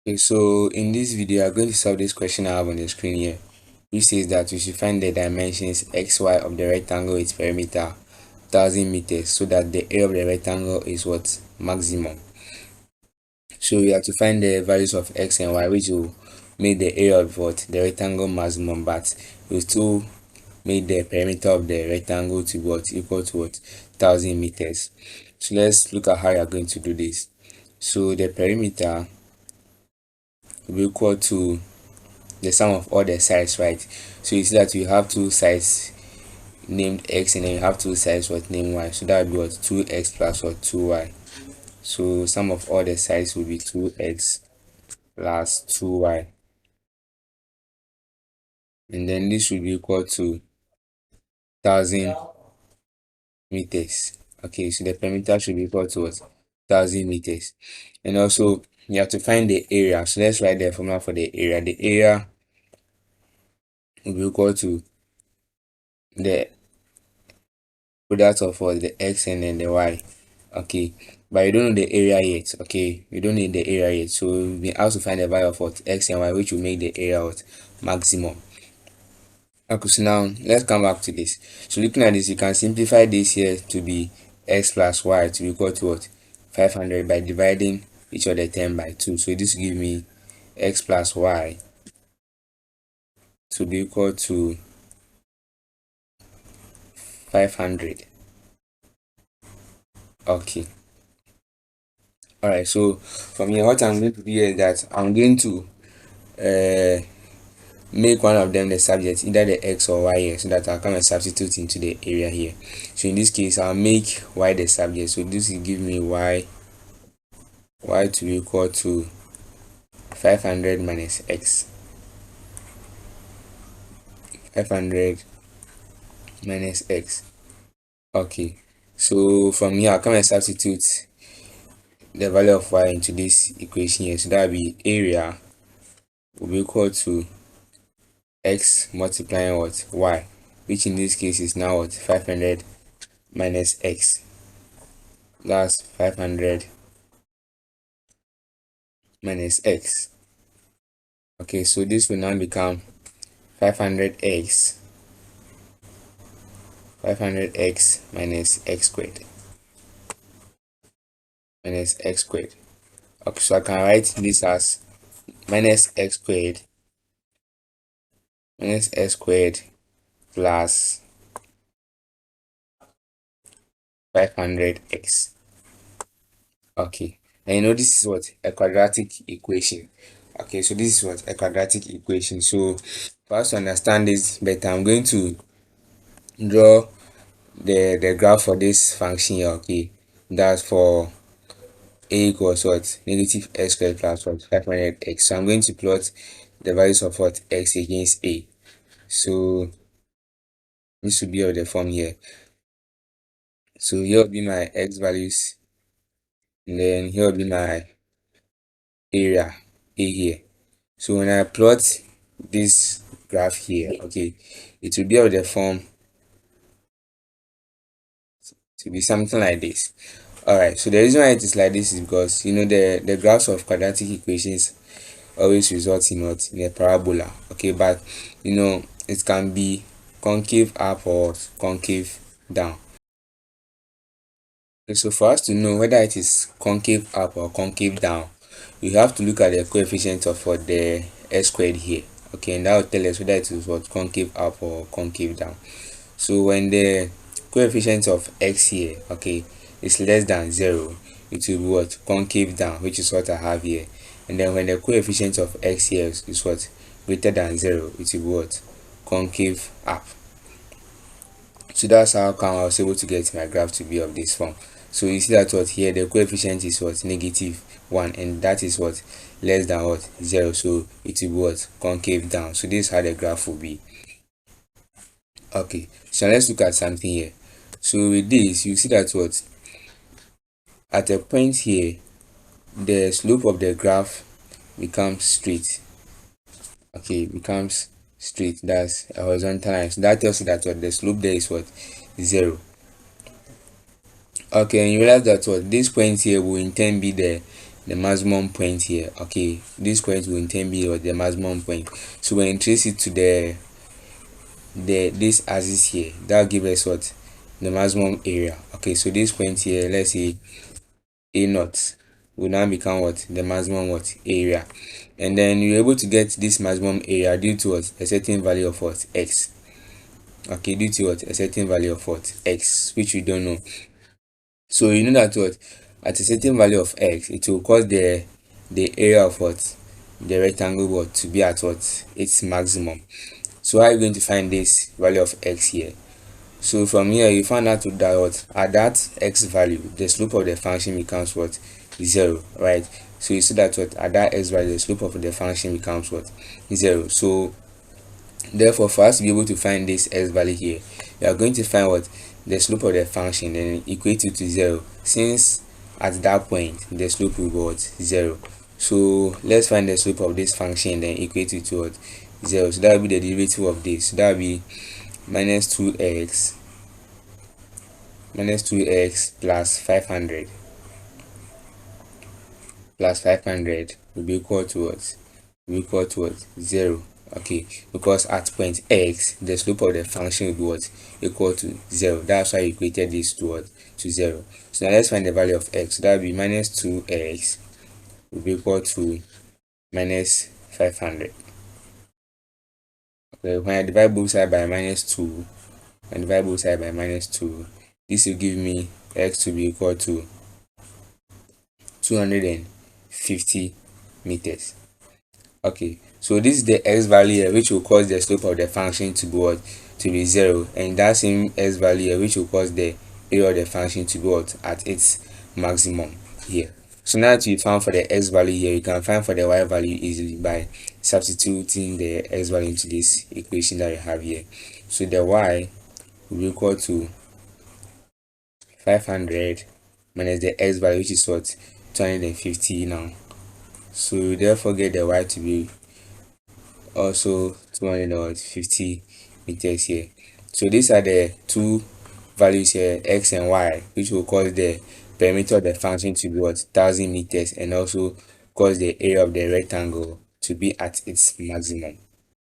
Okay, so in this video, I'm going to solve this question I have on the screen here, which says that we should find the dimensions xy of the rectangle with perimeter 1000 meters so that the area of the rectangle is what maximum. So we have to find the values of x and y, which will make the area of what the rectangle maximum, but we still make the perimeter of the rectangle to what equal to what 1000 meters. So let's look at how you are going to do this. So the perimeter will be equal to the sum of all the sides, right? So you see that you have two sides named x and then you have two sides what named y, so that would be what 2x plus what 2y. So sum of all the sides will be 2x plus 2y, and then this will be equal to 1000 meters. Okay, so the perimeter should be equal to what 1000 meters. And also you have to find the area, so let's write the formula for the area. The area will be equal to the product of what the x and then the y. Okay, but you don't know the area yet. Okay, you don't need the area yet, so we have to find the value of what x and y, which will make the area what maximum. Okay, so now let's come back to this. So looking at this, you can simplify this here to be x plus y to be equal to what 500 by dividing each of the term by 2. So this will give me x plus y to be equal to 500. Okay, all right, so from here what I'm going to do here is that I'm going to make one of them the subject, either the x or y here, so that I'll come and substitute into the area here. So in this case, I'll make y the subject, so this will give me y to be equal to 500 minus x. 500 minus x. Okay, so from here I'll come and substitute the value of y into this equation here, so that will be area will be equal to x multiplying what y, which in this case is now what 500 minus x. That's 500 minus x. Okay, so this will now become 500x minus x squared. Okay, so I can write this as minus x squared plus 500x. Okay, and you know this is what a quadratic equation. Okay, so this is what a quadratic equation. So for us to understand this better, I'm going to draw the graph for this function here. Okay, that's for a equals what negative x squared plus what 500x. So I'm going to plot the values of what x against a. So this will be of the form here. So here will be my x values, and then here will be my area a here. So when I plot this graph here, okay, it will be of the form to be something like this. All right, so the reason why it is like this is because you know the graphs of quadratic equations always result in what in a parabola. Okay, but you know it can be concave up or concave down. Okay, so for us to know whether it is concave up or concave down, we have to look at the coefficient of what the x squared here. Okay, and that will tell us whether it is what concave up or concave down. So when the coefficient of x here, okay, is less than 0, it will be what concave down, which is what I have here. And then when the coefficient of x here is what greater than 0, it will be what concave up. So that's how come I was able to get my graph to be of this form. So you see that what here the coefficient is what negative 1, and that is what less than what 0, so it will be what concave down. So this is how the graph will be. Okay, so let's look at something here. So with this, you see that what at a point here the slope of the graph becomes straight. Okay, becomes straight, that's a horizontal line. So that tells you that what the slope there is what 0. Okay, and you realize that what this point here will in turn be the the maximum point here. Okay, this point will in turn be what the maximum point. So when you trace it to the this axis here, that'll give us what the maximum area. Okay, so this point here, let's say a naught, will now become what the maximum what area, and then you're able to get this maximum area due to what a certain value of what x. Okay, due to what a certain value of what x, which we don't know. So you know that what at a certain value of x, it will cause the area of what the rectangle what to be at what its maximum. So how are you going to find this value of x here? So from here you find out that what at that x value, the slope of the function becomes what 0, right? So you see that what at that x value, the slope of the function becomes what 0. So therefore, for us to be able to find this x value here, we are going to find what the slope of the function and equate it to 0, since at that point the slope will be what 0. So let's find the slope of this function and then equate it to what 0. So that will be the derivative of this. So that will be minus 2x plus 500 will be equal to what? Will be equal to what? 0. Okay, because at point x the slope of the function will be what? Equal to 0. That's why we equated this to what? To 0. So now let's find the value of x. So that will be minus 2x will be equal to minus 500. Okay, when I divide both sides by minus 2 and divide both sides by minus 2, this will give me x to be equal to 250 meters. Okay, so this is the x value here, which will cause the slope of the function to be what? To be 0, and that same x value here, which will cause the area of the function to be what? At its maximum here. So now that you found for the x value here, you can find for the y value easily by substituting the x value into this equation that you have here. So the y will be equal to 500 minus the x value, which is what? 250 now. So therefore get the y to be also 250 meters here. So these are the two values here, x and y, which will cause the perimeter of the function to be what? 1000 meters, and also cause the area of the rectangle to be at its maximum.